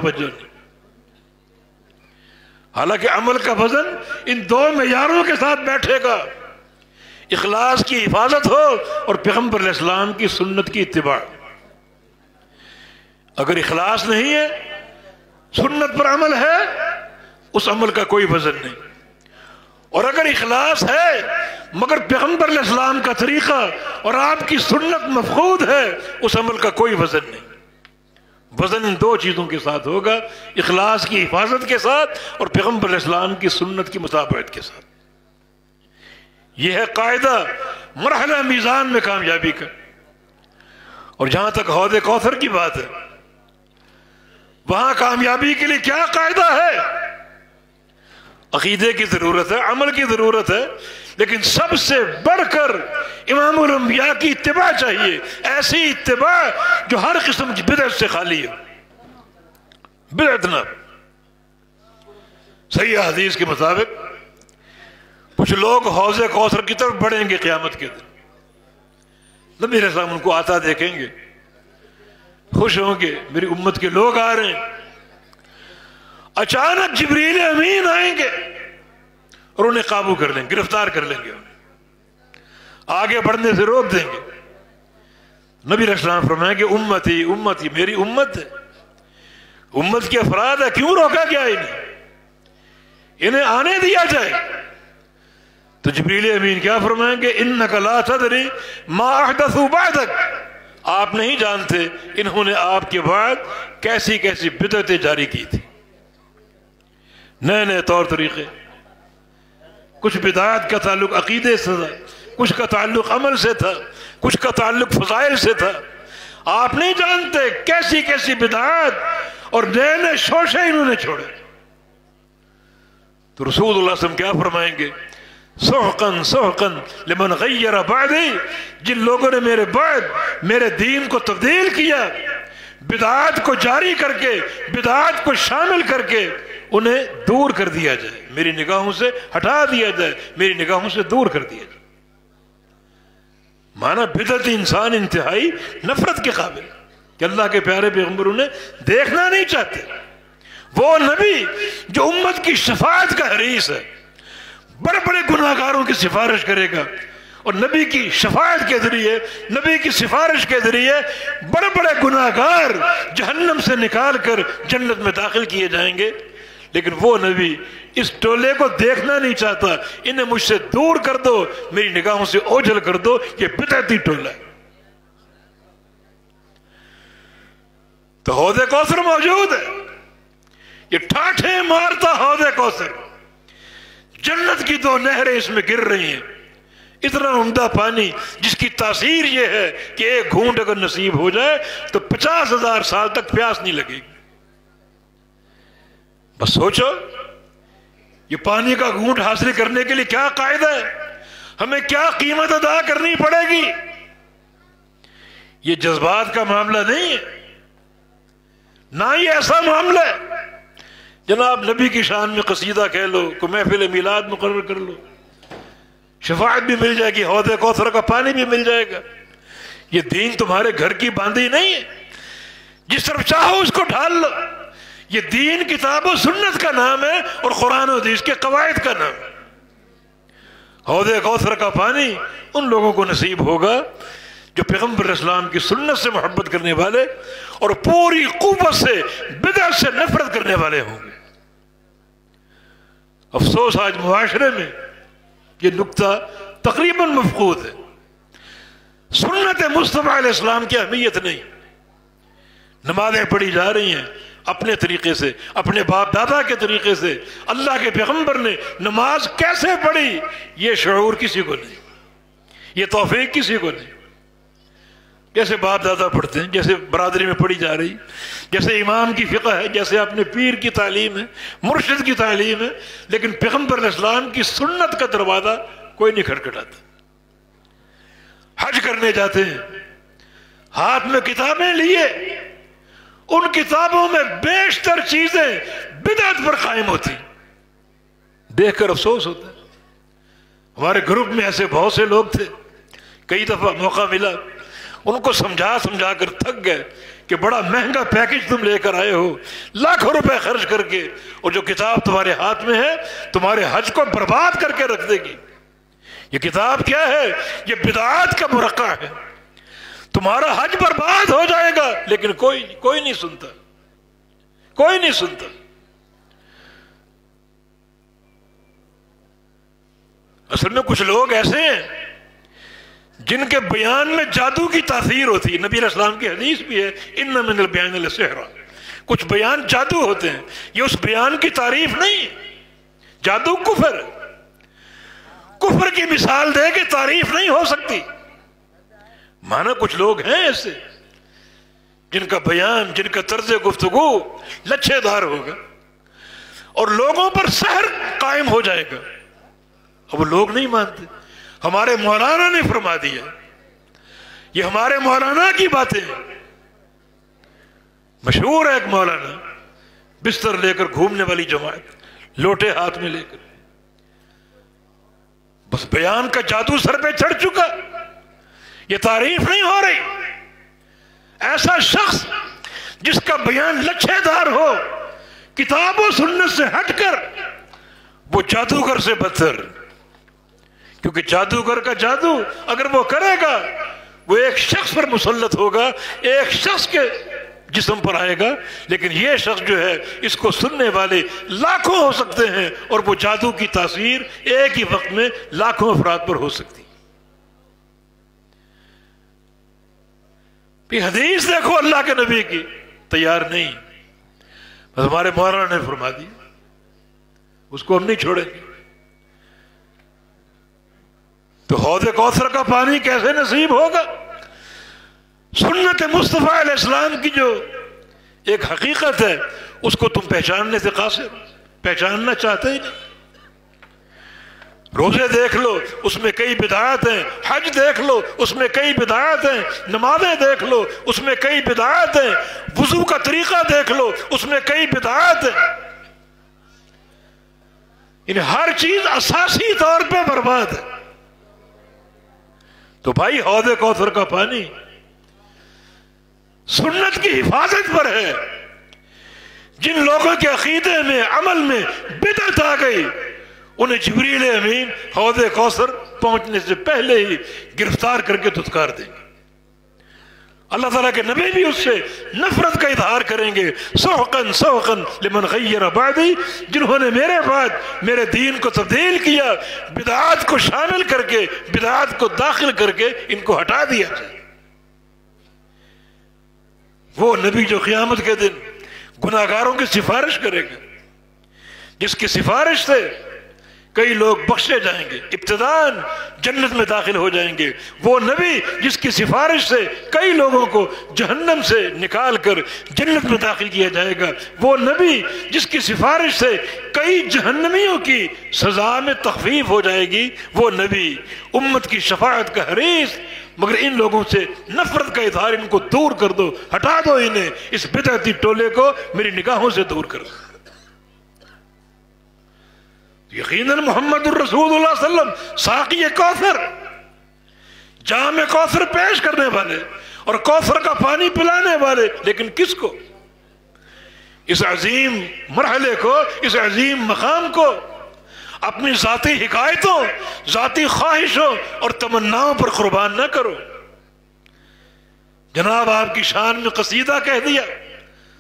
توجہ نہیں. حالانکہ عمل کا وزن ان دو معیاروں کے ساتھ بیٹھے گا، اخلاص کی حفاظت ہو اور پیغمبر علیہ السلام کی سنت کی اتباع. اگر اخلاص نہیں ہے، سنت پر عمل ہے، اس عمل کا کوئی وزن نہیں. اور اگر اخلاص ہے مگر پیغمبر علیہ السلام کا طریقہ اور آپ کی سنت مفقود ہے، اس عمل کا کوئی وزن نہیں. وزن ان دو چیزوں کے ساتھ ہوگا، اخلاص کی حفاظت کے ساتھ اور پیغمبر علیہ السلام کی سنت کی مطابقت کے ساتھ. یہ ہے قاعدہ مرحلہ میزان میں کامیابی کا. اور جہاں تک حوض کوثر کی بات ہے، وہاں کامیابی کے لیے کیا قاعدہ ہے؟ عقیدے کی ضرورت ہے، عمل کی ضرورت ہے، لیکن سب سے بڑھ کر امام الانبیاء کی اتباع چاہیے. ایسی اتباع جو ہر قسم کی بدعت سے خالی ہے. بدعت نہ. صحیح حدیث کے مطابق کچھ لوگ حوض کوثر کی طرف بڑھیں گے قیامت کے دن. نبی علیہ السلام ان کو آتا دیکھیں گے، خوش ہوں گے، میری امت کے لوگ آ رہے ہیں. اچانک جبریل امین آئیں گے اور انہیں قابو کر لیں گے، گرفتار کر لیں گے، انہیں آگے بڑھنے سے روک دیں گے. نبی علیہ السلام فرمائیں کہ امتی امتی، میری امت ہے، امت کے افراد ہے، کیوں روکا گیا انہیں آنے دیا جائے. تو جبریل امین کیا فرمائیں گے؟ انک لا تدری ما احدثوا بعدک، آپ نہیں جانتے انہوں نے آپ کے بعد کیسی کیسی بدعتیں جاری کی تھی، نئے نئے طور طریقے. کچھ بدعات کا تعلق عقیدے سے تھا، کچھ کا تعلق عمل سے تھا، کچھ کا تعلق فضائل سے تھا. آپ نہیں جانتے کیسی کیسی بدعات اور نئے نئے شوشے انہوں نے چھوڑے. تو رسول اللہ صلی اللہ علیہ وسلم کیا فرمائیں گے؟ سحقاً سحقاً لمن غیر بعدی، جن لوگوں نے میرے بعد میرے دین کو تبدیل کیا، بدعات کو جاری کر کے، بدعات کو شامل کر کے انہیں دور کر دیا جائے، میری نگاہوں سے ہٹا دیا جائے، میری نگاہوں سے دور کر دیا جائے. مانا بدعت انسان انتہائی نفرت کے قابل کہ اللہ کے پیارے پیغمبر انہیں دیکھنا نہیں چاہتے. وہ نبی جو امت کی شفاعت کا حریص ہے، بڑے بڑے گناہگاروں کی سفارش کرے گا، اور نبی کی شفاعت کے ذریعے، نبی کی سفارش کے ذریعے بڑے بڑے گناہگار جہنم سے نکال کر جنت میں داخل کیے جائیں گے. لیکن وہ نبی اس ٹولے کو دیکھنا نہیں چاہتا، انہیں مجھ سے دور کر دو، میری نگاہوں سے اوجھل کر دو، یہ بدعتی ٹولہ ہے. تو حوض کوثر موجود ہے، یہ ٹھاٹھے مارتا حوض کوثر، جنت کی دو نہریں اس میں گر رہی ہیں. اتنا عمدہ پانی جس کی تاثیر یہ ہے کہ ایک گھونٹ اگر نصیب ہو جائے تو 50,000 سال تک پیاس نہیں لگے گی. بس سوچو یہ پانی کا گھونٹ حاصل کرنے کے لیے کیا قاعدہ ہے، ہمیں کیا قیمت ادا کرنی پڑے گی. یہ جذبات کا معاملہ نہیں ہے، نہ یہ ایسا معاملہ ہے جناب نبی کی شان میں قصیدہ کہہ لو، کوئی محفل میلاد مقرر کر لو، شفاعت بھی مل جائے گی، حوض کوثر کا پانی بھی مل جائے گا. یہ دین تمہارے گھر کی باندھی نہیں ہے، جس طرف چاہو اس کو ڈھال لو. یہ دین کتاب و سنت کا نام ہے اور قرآن و حدیث کے قواعد کا نام ہے. حوض کوثر کا پانی ان لوگوں کو نصیب ہوگا جو پیغمبر اسلام کی سنت سے محبت کرنے والے اور پوری قوت سے بدعت سے نفرت کرنے والے ہوں گے. افسوس آج معاشرے میں یہ نقطہ تقریباً مفقود ہے. سنت مصطفیٰ علیہ السلام کی اہمیت نہیں. نمازیں پڑھی جا رہی ہیں اپنے طریقے سے، اپنے باپ دادا کے طریقے سے. اللہ کے پیغمبر نے نماز کیسے پڑھی یہ شعور کسی کو نہیں، یہ توفیق کسی کو نہیں. جیسے باپ دادا پڑھتے ہیں، جیسے برادری میں پڑھی جا رہی، جیسے امام کی فقہ ہے، جیسے اپنے پیر کی تعلیم ہے، مرشد کی تعلیم ہے، لیکن پیغمبر علیہ السلام کی سنت کا دروازہ کوئی نہیں کھٹکھٹاتا. حج کرنے جاتے ہیں، ہاتھ میں کتابیں لیے، ان کتابوں میں بیشتر چیزیں بدعت پر قائم ہوتی. دیکھ کر افسوس ہوتا ہے. ہمارے گروپ میں ایسے بہت سے لوگ تھے، کئی دفعہ موقع ملا ان کو سمجھا کر تھک گئے کہ بڑا مہنگا پیکج تم لے کر آئے ہو، لاکھوں روپے خرچ کر کے، اور جو کتاب تمہارے ہاتھ میں ہے تمہارے حج کو برباد کر کے رکھ دے گی۔ یہ کتاب کیا ہے؟ یہ بدعات کا مرقع ہے، تمہارا حج برباد ہو جائے گا، لیکن کوئی نہیں سنتا، کوئی نہیں سنتا۔ اصل میں کچھ لوگ ایسے ہیں جن کے بیان میں جادو کی تاثیر ہوتی ہے۔ نبی علیہ السلام کی حدیث بھی ہے، ان من البیان لسحر، کچھ بیان جادو ہوتے ہیں، یہ اس بیان کی تعریف نہیں، جادو کفر، کفر کی مثال دے کے تعریف نہیں ہو سکتی۔ مانا کچھ لوگ ہیں ایسے جن کا بیان، جن کا طرز گفتگو لچھے دار ہوگا اور لوگوں پر سحر قائم ہو جائے گا، اب وہ لوگ نہیں مانتے۔ ہمارے مولانا نے فرما دیا، یہ ہمارے مولانا کی باتیں ہیں۔ مشہور ہے ایک مولانا، بستر لے کر گھومنے والی جماعت، لوٹے ہاتھ میں لے کر، بس بیان کا جادو سر پہ چڑھ چکا، یہ تعریف نہیں ہو رہی۔ ایسا شخص جس کا بیان لچھے دار ہو، کتاب و سنت سے ہٹ کر، وہ جادوگر سے بدتر، کیونکہ جادوگر کا جادو اگر وہ کرے گا وہ ایک شخص پر مسلط ہوگا، ایک شخص کے جسم پر آئے گا، لیکن یہ شخص جو ہے اس کو سننے والے لاکھوں ہو سکتے ہیں، اور وہ جادو کی تاثیر ایک ہی وقت میں لاکھوں افراد پر ہو سکتی۔ حدیث دیکھو اللہ کے نبی کی، تیار نہیں، بس ہمارے مولانا نے فرما دی، اس کو ہم نہیں چھوڑیں گے۔ تو حوض کوثر کا پانی کیسے نصیب ہوگا؟ سنت مصطفیٰ علیہ السلام کی جو ایک حقیقت ہے اس کو تم پہچاننے سے قاصر، پہچاننا چاہتے ہی نہیں۔ روزے دیکھ لو اس میں کئی بدعات ہیں، حج دیکھ لو اس میں کئی بدعات ہیں، نمازیں دیکھ لو اس میں کئی بدعات ہیں، وضو کا طریقہ دیکھ لو اس میں کئی بدعات ہیں، یعنی ہر چیز اساسی طور پہ برباد ہے۔ تو بھائی حوض کوثر کا پانی سنت کی حفاظت پر ہے۔ جن لوگوں کے عقیدے میں، عمل میں بدعت آ گئی، انہیں جبریل امین حوض کوثر پہنچنے سے پہلے ہی گرفتار کر کے دھتکار دیں گے۔ اللہ تعالیٰ کے نبی بھی اس سے نفرت کا اظہار کریں گے، سحقاً سحقاً لمن غیر بعدی، جنہوں نے میرے بعد میرے دین کو تبدیل کیا، بدعات کو شامل کر کے، بدعات کو داخل کر کے ان کو ہٹا دیا جائے۔ وہ نبی جو قیامت کے دن گناہگاروں کی سفارش کرے گا، جس کی سفارش سے کئی لوگ بخشے جائیں گے، ابتداءً جنت میں داخل ہو جائیں گے، وہ نبی جس کی سفارش سے کئی لوگوں کو جہنم سے نکال کر جنت میں داخل کیا جائے گا، وہ نبی جس کی سفارش سے کئی جہنمیوں کی سزا میں تخفیف ہو جائے گی، وہ نبی امت کی شفاعت کا حریص، مگر ان لوگوں سے نفرت کا اظہار، ان کو دور کر دو، ہٹا دو انہیں، اس بدعتی ٹولے کو میری نگاہوں سے دور کر دو۔ یقیناً محمد الرسول اللہ صلی اللہ علیہ وسلم ساقی کوثر، جام کوثر پیش کرنے والے اور کوثر کا پانی پلانے والے، لیکن کس کو؟ اس عظیم مرحلے کو، اس عظیم مقام کو اپنی ذاتی حکایتوں، ذاتی خواہشوں اور تمناؤں پر قربان نہ کرو۔ جناب آپ کی شان میں قصیدہ کہہ دیا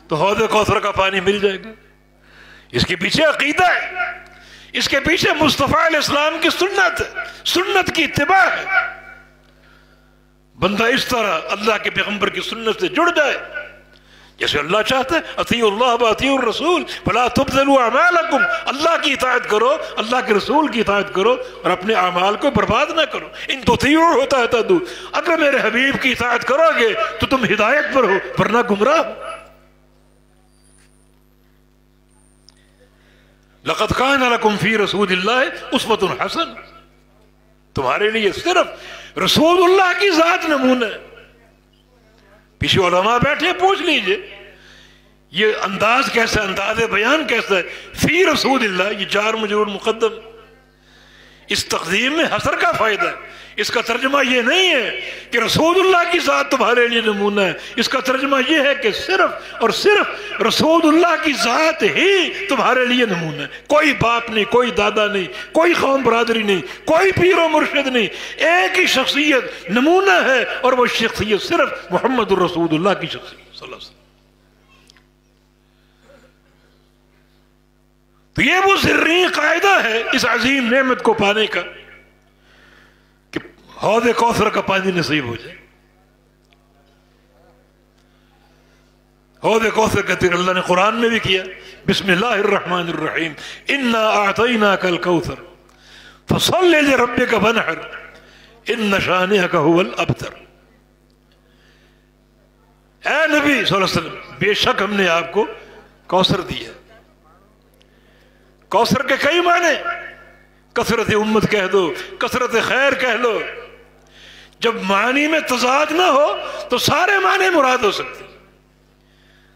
تو حوض کوثر کا پانی مل جائے گا، اس کے پیچھے عقیدہ ہے، اس کے پیچھے مصطفیٰ علیہ السلام کی سنت ہے، سنت کی اتباع ہے۔ بندہ اس طرح اللہ کے پیغمبر کی سنت سے جڑ جائے جیسے اللہ چاہتا ہے، اطیعوا اللہ واطیعوا الرسول فلا تبطلوا اعمالکم، اللہ کی اطاعت کرو، اللہ کے رسول کی اطاعت کرو اور اپنے اعمال کو برباد نہ کرو۔ ان تطیعوا تہتدوا، اگر میرے حبیب کی اطاعت کرو گے تو تم ہدایت پر ہو، ورنہ گمراہ ہو۔ لقد کان لکم فی رسول اللہ اسوۃ حسنہ، تمہارے لیے صرف رسول اللہ کی ذات نمونہ ہے۔ پیچھے علماء بیٹھے، پوچھ لیجئے یہ انداز کیسا ہے، انداز بیان کیسا ہے؟ فی رسول اللہ، یہ جار مجرور مقدم، اس تقدیم میں حسر کا فائدہ ہے. اس کا ترجمہ یہ نہیں ہے کہ رسول اللہ کی ذات تمہارے لیے نمونہ ہے. اس کا ترجمہ یہ ہے کہ صرف اور صرف رسول اللہ کی ذات ہی تمہارے لیے نمونہ ہے. کوئی باپ نہیں، کوئی دادا نہیں، کوئی قوم برادری نہیں، کوئی پیر و مرشد نہیں. ایک ہی شخصیت نمونہ ہے، اور وہ شخصیت صرف محمد الرسول اللہ کی شخصیت صلی اللہ علیہ وسلم. تو یہ وہ سری قاعدہ ہے اس عظیم نعمت کو پانے کا کہ حوض کوثر کا پانی نصیب ہو جائے. حوض کوثر کا ذکر اللہ نے قرآن میں بھی کیا. بسم اللہ الرحمن الرحیم انا اعطیناک الکوثر فصل لربک وانحر ان شانئک هو الابتر. اے نبی صلی اللہ علیہ وسلم، بے شک ہم نے آپ کو کوثر دیا. کوثر کے کئی معنی، کثرت امت کہہ دو، کثرت خیر کہہ لو. جب معنی میں تضاد نہ ہو تو سارے معنی مراد ہو سکتے.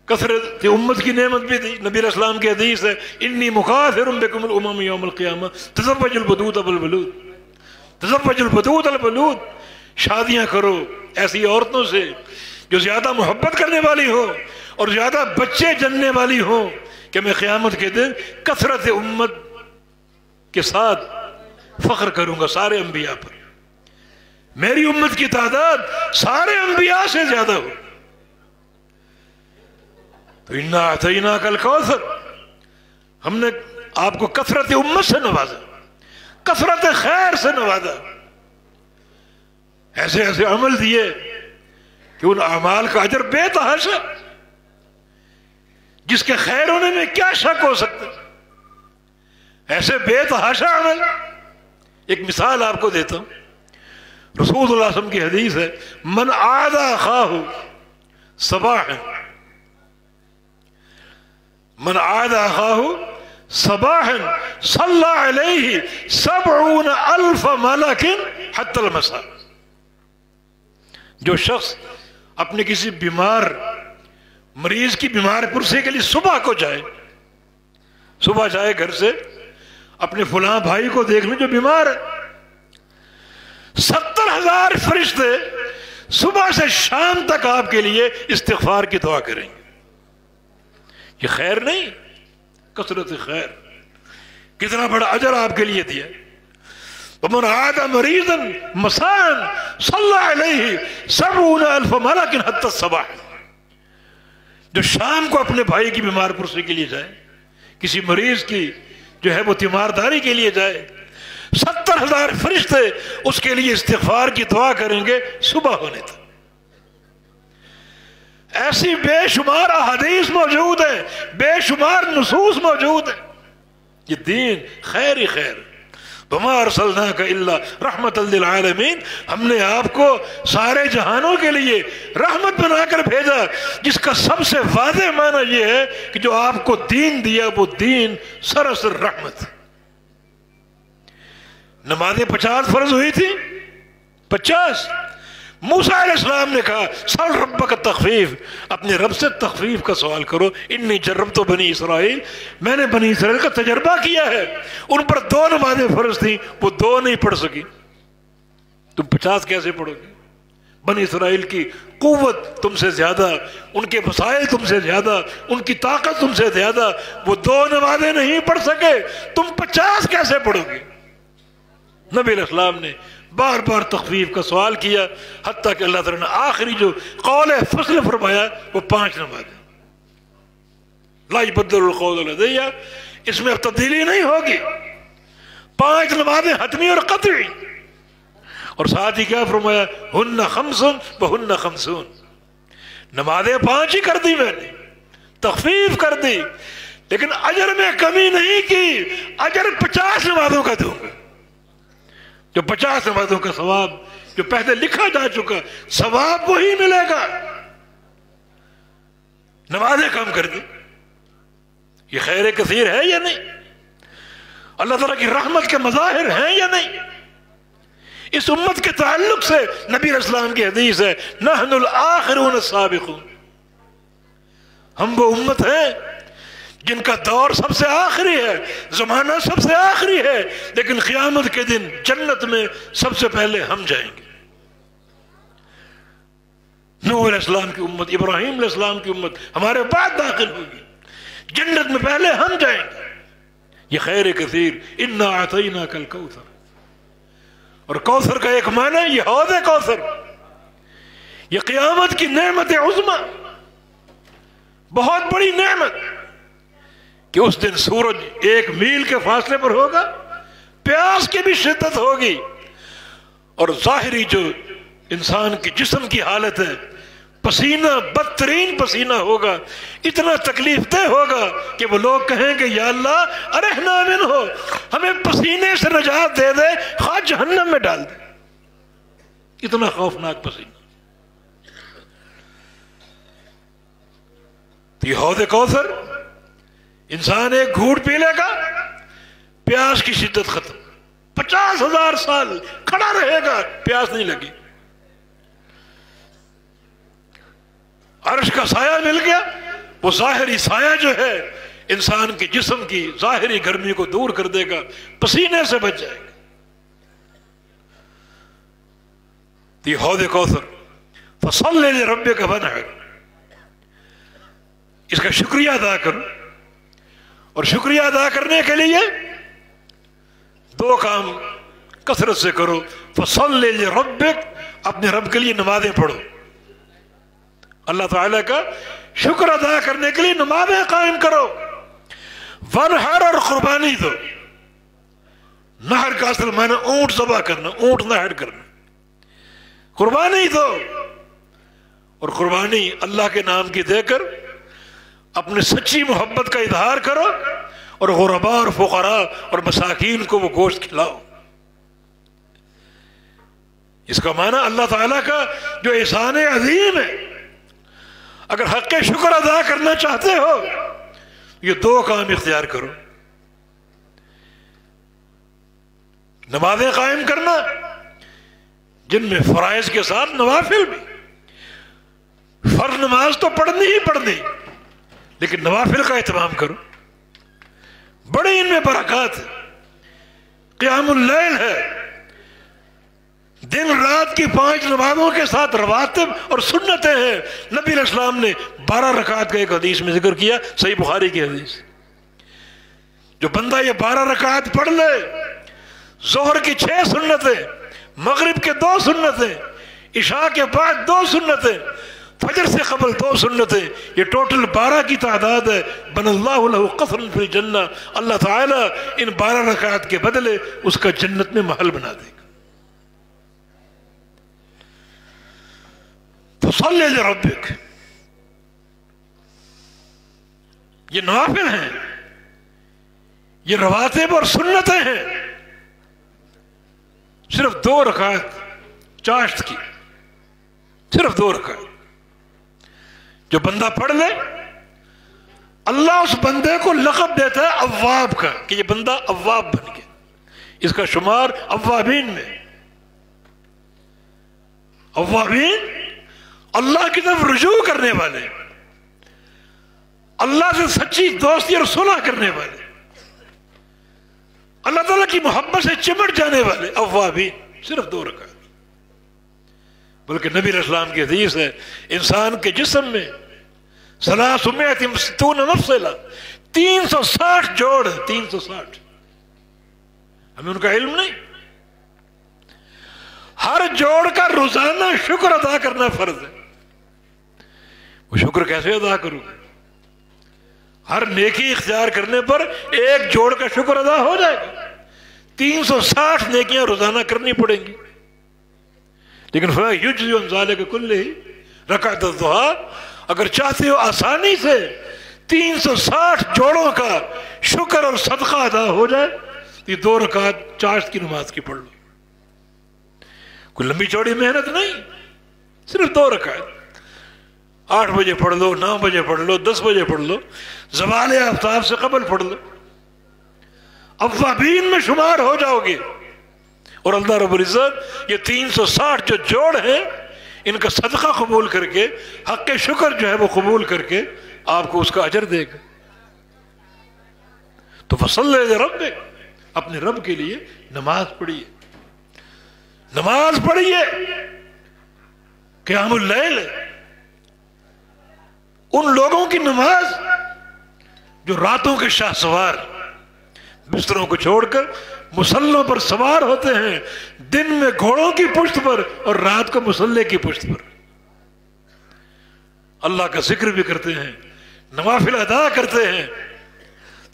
کثرت امت کی نعمت بھی دی. نبی علیہ السلام کی حدیث ہے انی مکاثر بکم الامم یوم القیامہ تزوج البدود بالبلود. تزوج البدود البلود، شادیاں کرو ایسی عورتوں سے جو زیادہ محبت کرنے والی ہو اور زیادہ بچے جننے والی ہو کہ میں قیامت کے دن کثرت امت کے ساتھ فخر کروں گا سارے انبیاء پر. میری امت کی تعداد سارے انبیاء سے زیادہ ہو. تو انا اعطیناک الکوثر، ہم نے آپ کو کثرت امت سے نوازا، کثرت خیر سے نوازا. ایسے ایسے عمل دیے کہ ان اعمال کا اجر بے تحاشا، جس کے خیر ہونے میں کیا شک ہو سکتا. ایسے بے تحاشا عمل. ایک مثال آپ کو دیتا ہوں. رسول اللہ صلی اللہ علیہ وسلم کی حدیث ہے من عاد اخاہ صباحا، من عاد اخاہ صباحا صلی علیہ 70,000 ملک حتی المساء. جو شخص اپنے کسی بیمار مریض کی بیمار پرسی کے لیے صبح کو جائے، صبح جائے گھر سے اپنے فلاں بھائی کو دیکھنے جو بیمار ہے، 70,000 فرشتے صبح سے شام تک آپ کے لیے استغفار کی دعا کریں گے. یہ خیر نہیں؟ کثرت خیر. کتنا بڑا اجر آپ کے لیے دیا. ومن عاد مریضا مساء صلی علیہ 70,000 ملک حتی الصباح. جو شام کو اپنے بھائی کی بیمار پرسی کے لیے جائے، کسی مریض کی جو ہے وہ تیمارداری کے لیے جائے، 70,000 فرشتے اس کے لیے استغفار کی دعا کریں گے صبح ہونے تک. ایسی بے شمار احادیث موجود ہیں، بے شمار نصوص موجود ہیں. یہ دین خیر ہی خیر. وما ارسلناک الا رحمۃ للعالمین، ہم نے آپ کو سارے جہانوں کے لیے رحمت بنا کر بھیجا، جس کا سب سے واضح معنی یہ ہے کہ جو آپ کو دین دیا وہ دین سراسر رحمت. نمازیں 50 فرض ہوئی تھی، 50. موسیٰ علیہ السلام نے کہا سل ربک تخفیف، اپنے رب سے تخفیف کا سوال کرو. انی جربت بنی اسرائیل، میں نے بنی اسرائیل کا تجربہ کیا ہے. ان پر 2 نمازیں فرض تھیں، وہ 2 نہیں پڑھ سکی. تم 50 کیسے پڑھو گے؟ بنی اسرائیل کی قوت تم سے زیادہ، ان کے وسائل تم سے زیادہ، ان کی طاقت تم سے زیادہ، وہ 2 نمازیں نہیں پڑھ سکے، تم 50 کیسے پڑھو گے؟ نبی علیہ السلام نے بار بار تخفیف کا سوال کیا، حتیٰ کہ اللہ تعالیٰ نے آخری جو قول فصل فرمایا وہ 5 نمازیں. لا یبدل القول لدی، اس میں اب تبدیلی نہیں ہوگی. 5 نمازیں حتمی اور قطعی. اور ساتھ ہی کیا فرمایا؟ ہن 5 وہن 50. نمازیں 5 ہی کر دی میں نے، تخفیف کر دی، لیکن اجر میں کمی نہیں کی. اجر 50 نمازوں کا دوں گا. جو 50 نمازوں کا ثواب جو پہلے لکھا جا چکا، ثواب وہی ملے گا. نمازیں کم کر دی. یہ خیر کثیر ہے یا نہیں؟ اللہ تعالیٰ کی رحمت کے مظاہر ہیں یا نہیں؟ اس امت کے تعلق سے نبی علیہ السلام کی حدیث ہے نحن الآخرون السابقون، ہم وہ امت ہیں جن کا دور سب سے آخری ہے، زمانہ سب سے آخری ہے، لیکن قیامت کے دن جنت میں سب سے پہلے ہم جائیں گے۔ نوح علیہ السلام کی امت، ابراہیم علیہ السلام کی امت ہمارے بعد داخل ہوگی، جنت میں پہلے ہم جائیں گے۔ یہ خیر کثیر، انا اعطیناک الکوثر، اور کوثر کا ایک معنی یہ حوض کوثر، یہ قیامت کی نعمت عظمی، بہت بڑی نعمت، کہ اس دن سورج 1 میل کے فاصلے پر ہوگا، پیاس کی بھی شدت ہوگی، اور ظاہری جو انسان کے جسم کی حالت ہے، پسینہ بدترین پسینہ ہوگا، اتنا تکلیف دہ ہوگا کہ وہ لوگ کہیں کہ یا اللہ ارحنا منہ، ہمیں پسینے سے نجات دے دے، خواہ جہنم میں ڈال دے، اتنا خوفناک پسینہ۔ تو یہ حوض کوثر، انسان ایک گھوٹ پی لے گا، پیاس کی شدت ختم، 50,000 سال کھڑا رہے گا، پیاس نہیں لگی۔ عرش کا سایہ مل گیا، وہ ظاہری سایہ جو ہے انسان کے جسم کی ظاہری گرمی کو دور کر دے گا، پسینے سے بچ جائے گا۔ یہ حوض کوثر، فصلی لربک وانحر، اس کا شکریہ ادا کرو، اور شکریہ ادا کرنے کے لیے 2 کام کثرت سے کرو۔ فصلی لربک، اپنے رب کے لیے نمازیں پڑھو، اللہ تعالیٰ کا شکر ادا کرنے کے لیے نمازیں قائم کرو۔ وانحر، اور قربانی دو۔ نہر کا اصل معنی اونٹ ذبح کرنا، اونٹ نہر کرنا، قربانی دو، اور قربانی اللہ کے نام کی دے کر اپنے سچی محبت کا اظہار کرو، اور غرباء اور فقراء اور مساکین کو وہ گوشت کھلاؤ۔ اس کا معنی اللہ تعالیٰ کا جو احسان عظیم ہے، اگر حق شکر ادا کرنا چاہتے ہو یہ 2 کام اختیار کرو۔ نمازیں قائم کرنا، جن میں فرائض کے ساتھ نوافل بھی، فرض نماز تو پڑھنی ہی پڑھنی، لیکن نوافل کا اہتمام کرو، بڑے ان میں برکات ہے۔ قیام اللیل ہے، دن رات کی 5 نمازوں کے ساتھ رواتب اور سنتیں ہیں۔ نبی علیہ السلام نے 12 رکعت کا ایک حدیث میں ذکر کیا، صحیح بخاری کی حدیث، جو بندہ یہ 12 رکعت پڑھ لے، ظہر کی 6 سنتیں، مغرب کے 2 سنتیں، عشاء کے بعد 2 سنتیں، فجر سے قبل 2 سنتیں، یہ ٹوٹل 12 کی تعداد ہے۔ بن اللہ لہ قصرا فی الجنہ، اللہ تعالیٰ ان 12 رکعت کے بدلے اس کا جنت میں محل بنا دے گا۔ فصلی لربک، یہ نوافل ہیں، یہ رواتب اور سنتیں ہیں، صرف 2 رکعت چاشت کی، صرف 2 رکعت جو بندہ پڑھ لے، اللہ اس بندے کو لقب دیتا ہے اواب کا، کہ یہ بندہ اواب بن گیا، اس کا شمار اوابین میں۔ اوابین اللہ کی طرف رجوع کرنے والے، اللہ سے سچی دوستی اور صلح کرنے والے، اللہ تعالیٰ کی محبت سے چمٹ جانے والے، اوابین، صرف 2 رکعت۔ بلکہ نبی علیہ السلام کی حدیث ہے، انسان کے جسم میں 360 مفصلہ، 360 جوڑ ہے، 360۔ ہمیں ان کا علم نہیں، ہر جوڑ کا روزانہ شکر ادا کرنا فرض ہے۔ وہ شکر کیسے ادا کروں؟ ہر نیکی اختیار کرنے پر 1 جوڑ کا شکر ادا ہو جائے گا، 360 نیکیاں روزانہ کرنی پڑیں گی۔ لیکن فرمایا یجزی عن ذلک کلہ رکعت الضحیٰ، اگر چاہتے ہو آسانی سے 360 جوڑوں کا شکر اور صدقہ ادا ہو جائے، یہ 2 رکعت چاشت کی نماز کی پڑھ لو، کوئی لمبی چوڑی محنت نہیں، صرف 2 رکعت، 8 بجے پڑھ لو، 9 بجے پڑھ لو، 10 بجے پڑھ لو، زوال آفتاب سے قبل پڑھ لو، اوابین میں شمار ہو جاؤ گے۔ اور اللہ رب العزت یہ 360 جو جوڑ ہیں، ان کا صدقہ قبول کر کے، حق شکر جو ہے وہ قبول کر کے آپ کو اس کا اجر دے گا۔ تو فصلی لربک، اپنے رب کے لیے نماز پڑھیے، نماز پڑھیے، قیام اللیل، ان لوگوں کی نماز جو راتوں کے شاہ سوار بستروں کو چھوڑ کر مسلوں پر سوار ہوتے ہیں، دن میں گھوڑوں کی پشت پر اور رات کو مسلح کی پشت پر، اللہ کا ذکر بھی کرتے ہیں، نوافل ادا کرتے ہیں۔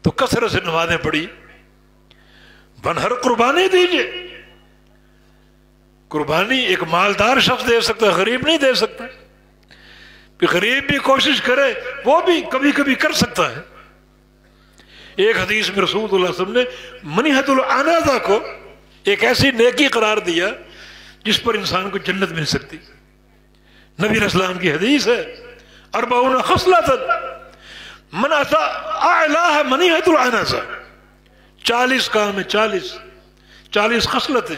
تو کثرت سے نمازیں پڑھی، بنہر قربانی دیجئے۔ قربانی ایک مالدار شخص دے سکتا ہے، غریب نہیں دے سکتا، غریب بھی کوشش کرے، وہ بھی کبھی کبھی کر سکتا ہے۔ ایک حدیث میں رسول اللہ صلی اللہ علیہ وسلم نے منیحۃ العنازہ کو ایک ایسی نیکی قرار دیا جس پر انسان کو جنت مل سکتی۔ نبی علیہ السلام کی حدیث ہے، 40 خصلۃ من اتی اعلاها منیحۃ العنازہ، 40 کام ہے، 40 خصلتیں،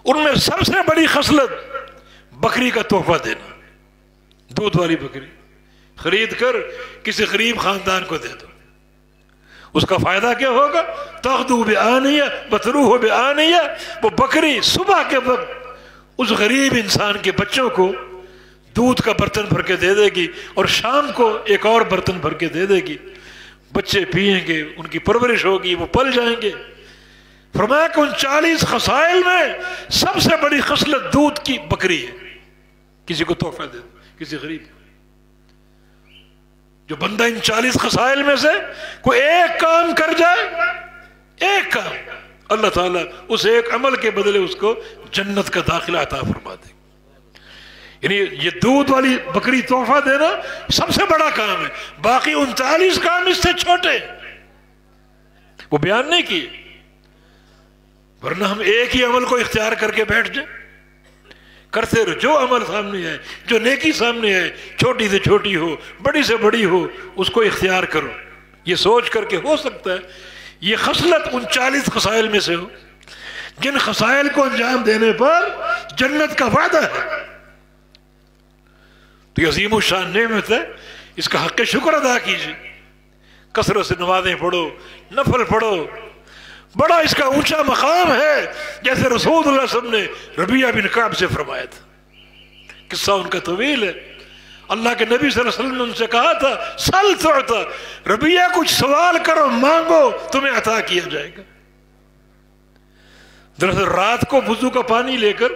ان میں سب سے بڑی خصلت بکری کا تحفہ دینا، دودھ والی بکری خرید کر کسی غریب خاندان کو دے دو۔ اس کا فائدہ کیا ہوگا؟ تغدو بعانیہ وتروح بعانیہ، وہ بکری صبح کے وقت اس غریب انسان کے بچوں کو دودھ کا برتن بھر کے دے دے گی اور شام کو ایک اور برتن بھر کے دے دے گی، بچے پئیں گے، ان کی پرورش ہوگی، وہ پل جائیں گے۔ فرمایا کہ ان 40 خصائل میں سب سے بڑی خصلت دودھ کی بکری ہے، کسی کو تحفہ دے دو، کسی غریب کو۔ جو بندہ ان 40 خصائل میں سے کوئی ایک کام کر جائے، ایک کام، اللہ تعالیٰ اس ایک عمل کے بدلے اس کو جنت کا داخلہ عطا فرما دے۔ یعنی یہ دودھ والی بکری تحفہ دینا سب سے بڑا کام ہے، باقی 39 کام اس سے چھوٹے، وہ بیان نہیں کیے، ورنہ ہم ایک ہی عمل کو اختیار کر کے بیٹھ جائیں، کرتے رہو۔ جو عمل سامنے ہے، جو نیکی سامنے ہے، چھوٹی سے چھوٹی ہو، بڑی سے بڑی ہو، اس کو اختیار کرو، یہ سوچ کر کے ہو سکتا ہے یہ خصلت ان 40 خصائل میں سے ہو جن خصائل کو انجام دینے پر جنت کا وعدہ ہے۔ تو یہ عظیم الشان نعمت ہے، اس کا حق شکر ادا کیجیے، کثرت سے نمازیں پڑھو، نفل پڑھو، بڑا اس کا اونچا مقام ہے، جیسے رسول اللہ صلی اللہ علیہ وسلم نے ربیعہ بن کعب سے فرمایا تھا۔ قصہ ان کا طویل ہے، اللہ کے نبی صلی اللہ علیہ وسلم نے ان سے کہا تھا سل تعطا، ربیعہ کچھ سوال کرو، مانگو، تمہیں عطا کیا جائے گا۔ دراصل رات کو وضو کا پانی لے کر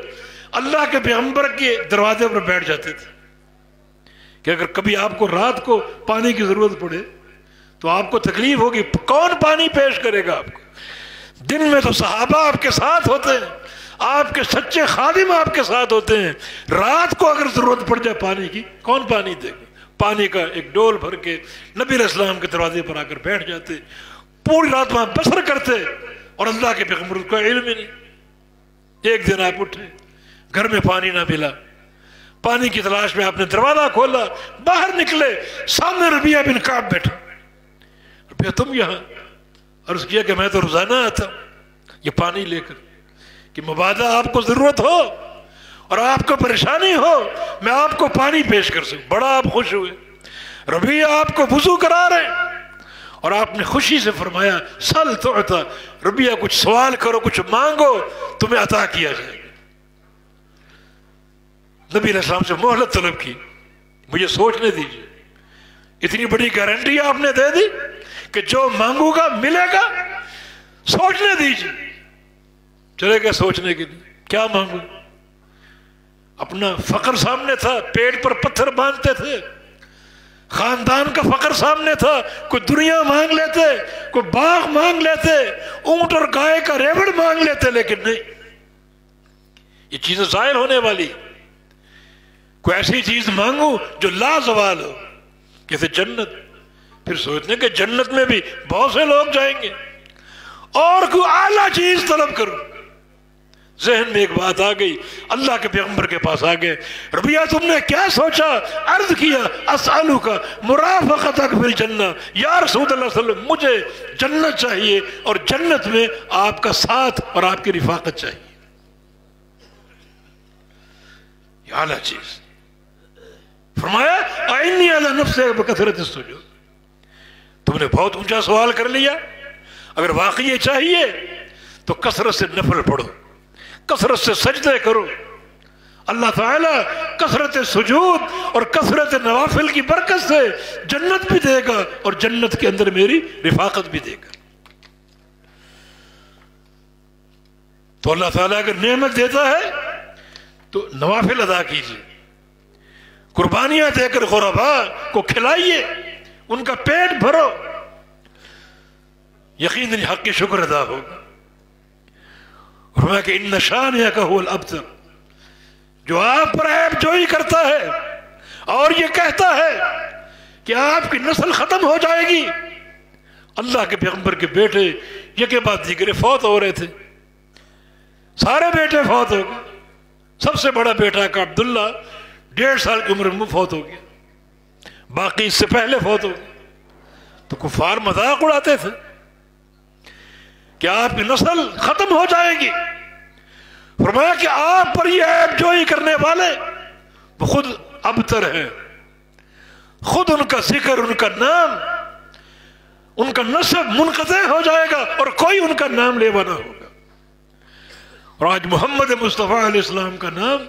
اللہ کے پیغمبر کے دروازے پر بیٹھ جاتے تھے کہ اگر کبھی آپ کو رات کو پانی کی ضرورت پڑے تو آپ کو تکلیف ہوگی، کون پانی پیش کرے گا آپ کو؟ دن میں تو صحابہ آپ کے ساتھ ہوتے ہیں، آپ کے سچے خادم آپ کے ساتھ ہوتے ہیں، رات کو اگر ضرورت پڑ جائے پانی کی، کون پانی دے گا؟ پانی کا ایک ڈول بھر کے نبی علیہ السلام کے دروازے پر آ کر بیٹھ جاتے، پوری رات وہاں بسر کرتے، اور اللہ کے پیغمبر کو علم ہی نہیں۔ ایک دن آپ اٹھے، گھر میں پانی نہ ملا، پانی کی تلاش میں آپ نے دروازہ کھولا، باہر نکلے، سامنے ربیعہ بن کعب بیٹھا۔ ربیعہ تم یہاں؟ عرض کیا کہ میں تو روزانہ آتا ہوں یہ پانی لے کر، کہ مبادہ آپ کو ضرورت ہو اور آپ کو پریشانی ہو میں آپ کو پانی پیش کر سکوں۔ بڑا آپ خوش ہوئے، ربیعہ آپ کو وضو کرا رہے ہیں، اور آپ نے خوشی سے فرمایا سل تعطا، ربیعہ کچھ سوال کرو، کچھ مانگو، تمہیں عطا کیا جائے گا۔ نبی علیہ السلام سے مہلت طلب کی، مجھے سوچنے دیجیے، اتنی بڑی گارنٹی آپ نے دے دی کہ جو مانگوں گا ملے گا، سوچنے دیجیے۔ چلے گئے سوچنے کے لیے، کیا مانگوں؟ اپنا فقر سامنے تھا، پیٹ پر پتھر باندھتے تھے، خاندان کا فقر سامنے تھا، کوئی دنیا مانگ لیتے، کوئی باغ مانگ لیتے، اونٹ اور گائے کا ریوڑ مانگ لیتے، لیکن نہیں، یہ چیزیں ظاہر ہونے والی، کوئی ایسی چیز مانگو جو لا زوال ہو، جیسے جنت۔ پھر سوچنے کہ جنت میں بھی بہت سے لوگ جائیں گے، اور کوئی اعلیٰ چیز طلب کرو۔ ذہن میں ایک بات آ گئی، اللہ کے پیغمبر کے پاس آ گئے، ربیعہ تم نے کیا سوچا؟ عرض کیا اسألک مرافقتک فی الجنہ، یا رسول اللہ صلی اللہ علیہ وسلم مجھے جنت چاہیے، اور جنت میں آپ کا ساتھ اور آپ کی رفاقت چاہیے، یہ اعلیٰ چیز۔ فرمایا اعنی علی نفسک بکثرۃ السجود، تم نے بہت اونچا سوال کر لیا. اگر واقعی یہ چاہیے تو کثرت سے نفل پڑھو، کثرت سے سجدے کرو. اللہ تعالیٰ کثرت سجود اور کثرت نوافل کی برکت سے جنت بھی دے گا اور جنت کے اندر میری رفاقت بھی دے گا. تو اللہ تعالیٰ اگر نعمت دیتا ہے تو نوافل ادا کیجیے، قربانیاں دے کر غرباء کو کھلائیے، ان کا پیٹ بھرو، یقیناً حق کی شکر ادا ہوگا. فرمایا کہ ان شانئک هو الابتر، جو آپ پر عیب جوئی کرتا ہے اور یہ کہتا ہے کہ آپ کی نسل ختم ہو جائے گی. اللہ کے پیغمبر کے بیٹے یکے بعد دیگرے فوت ہو رہے تھے، سارے بیٹے فوت ہو گئے. سب سے بڑا بیٹا کا عبداللہ 1.5 سال کی عمر میں فوت ہو گیا، باقی اس سے پہلے فوت ہو گئے. تو کفار مذاق اڑاتے تھے کہ آپ کی نسل ختم ہو جائے گی. فرمایا کہ آپ پر یہ عیب جوئی کرنے والے وہ خود ابتر ہیں، خود ان کا ذکر، ان کا نام، ان کا نسب منقطع ہو جائے گا اور کوئی ان کا نام لیوا نہ ہوگا. اور آج محمد مصطفیٰ علیہ السلام کا نام،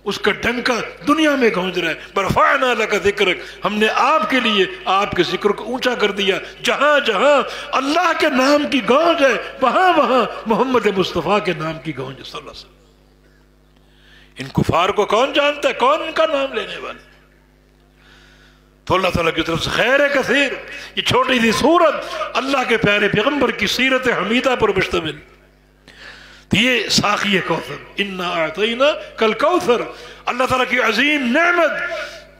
اس کا ڈنکا دنیا میں گونج رہا ہے. برفعنا لک ذکرک، ہم نے آپ کے لیے آپ کے ذکر کو اونچا کر دیا. جہاں جہاں اللہ کے نام کی گونج ہے وہاں وہاں محمد مصطفیٰ کے نام کی گونج ہے صلی اللہ علیہ وسلم. ان کفار کو کون جانتا ہے، کون ان کا نام لینے والا؟ تو اللہ تعالیٰ کی طرف سے خیر کثیر. یہ چھوٹی سی سورت اللہ کے پیارے پیغمبر کی سیرت حمیدہ پر مشتمل. تو یہ ساقی کوثر، انا اعطینا کل کوثر، اللہ تعالیٰ کی عظیم نعمت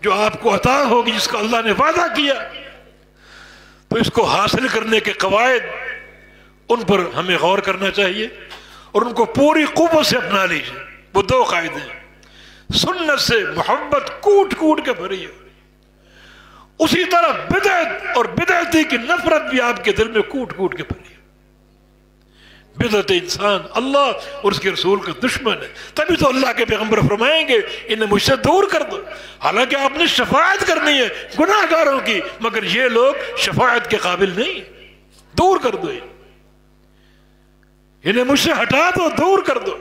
جو آپ کو عطا ہوگی، جس کا اللہ نے وعدہ کیا. تو اس کو حاصل کرنے کے قواعد، ان پر ہمیں غور کرنا چاہیے اور ان کو پوری قوت سے اپنا لیجیے. وہ 2 قاعدے ہیں. سنت سے محبت کوٹ کوٹ کے بھری ہے، اسی طرح بدعت اور بدعتی کی نفرت بھی آپ کے دل میں کوٹ کوٹ کے بھری ہے. بدعت انسان اللہ اور اس کے رسول کا دشمن ہے. تبھی تو اللہ کے پیغمبر فرمائیں گے انہیں مجھ سے دور کر دو. حالانکہ آپ نے شفاعت کرنی ہے گناہ گاروں کی، مگر یہ لوگ شفاعت کے قابل نہیں. دور کر دو، انہیں مجھ سے ہٹا دو، دور کر دو.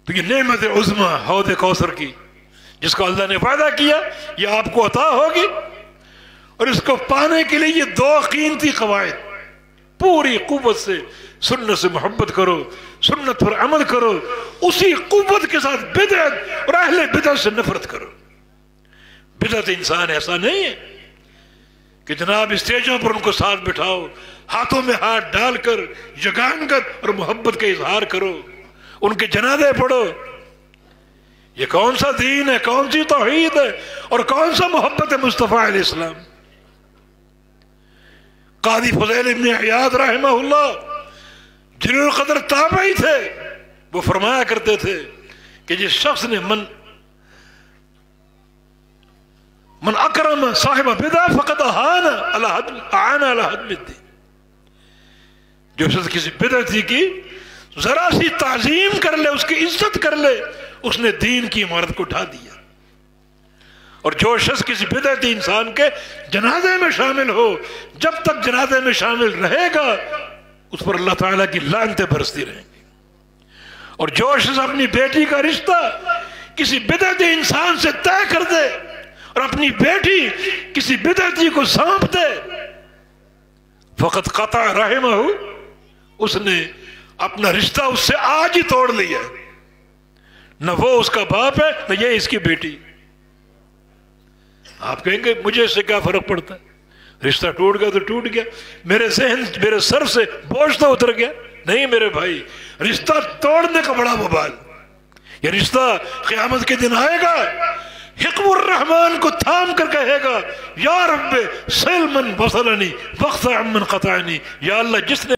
تو یہ نعمت عظمی حوض کوثر کی، جس کو اللہ نے وعدہ کیا یہ آپ کو عطا ہوگی. اور اس کو پانے کے لیے یہ 2 قیمتی قواعد، پوری قوت سے سنت سے محبت کرو، سنت پر عمل کرو، اسی قوت کے ساتھ بدعت اور اہل بدعت سے نفرت کرو. بدعت انسان ایسا نہیں ہے کہ جناب اسٹیجوں پر ان کو ساتھ بٹھاؤ، ہاتھوں میں ہاتھ ڈال کر یگانگت اور محبت کا اظہار کرو، ان کے جنازے پڑھو. یہ کون سا دین ہے، کون سی توحید ہے اور کون سا محبت ہے مصطفیٰ علیہ السلام. قاضی فضیل ابن عیاض رحمہ اللہ جلیل القدر تابعی تھے، وہ فرمایا کرتے تھے کہ جس شخص نے من اکرم صاحب بدعہ فقد اعان علی ہدم الدین. جو شخص کسی بدعتی کی ذرا سی تعظیم کر لے، اس کی عزت کر لے، اس نے دین کی عمارت کو ڈھا دیا. اور جو شخص کسی بدعتی انسان کے جنازے میں شامل ہو، جب تک جنازے میں شامل رہے گا اس پر اللہ تعالیٰ کی لعنتیں برستی رہیں گی. اور جو شخص اپنی بیٹی کا رشتہ کسی بدعتی انسان سے طے کر دے اور اپنی بیٹی کسی بدعتی کو سونپ دے، فقط قطع رحمہ، اس نے اپنا رشتہ اس سے آج ہی توڑ لیا. نہ وہ اس کا باپ ہے نہ یہ اس کی بیٹی. آپ کہیں گے مجھے اس سے کیا فرق پڑتا ہے، رشتہ ٹوٹ گیا تو ٹوٹ گیا، میرے ذہن میرے سر سے بوجھ تو اتر گیا. نہیں میرے بھائی، رشتہ توڑنے کا بڑا وبال. یہ رشتہ قیامت کے دن آئے گا، حکم الرحمن کو تھام کر کہے گا یا رب سل من وصلنی واقطع عمن قطعنی. یا اللہ جس نے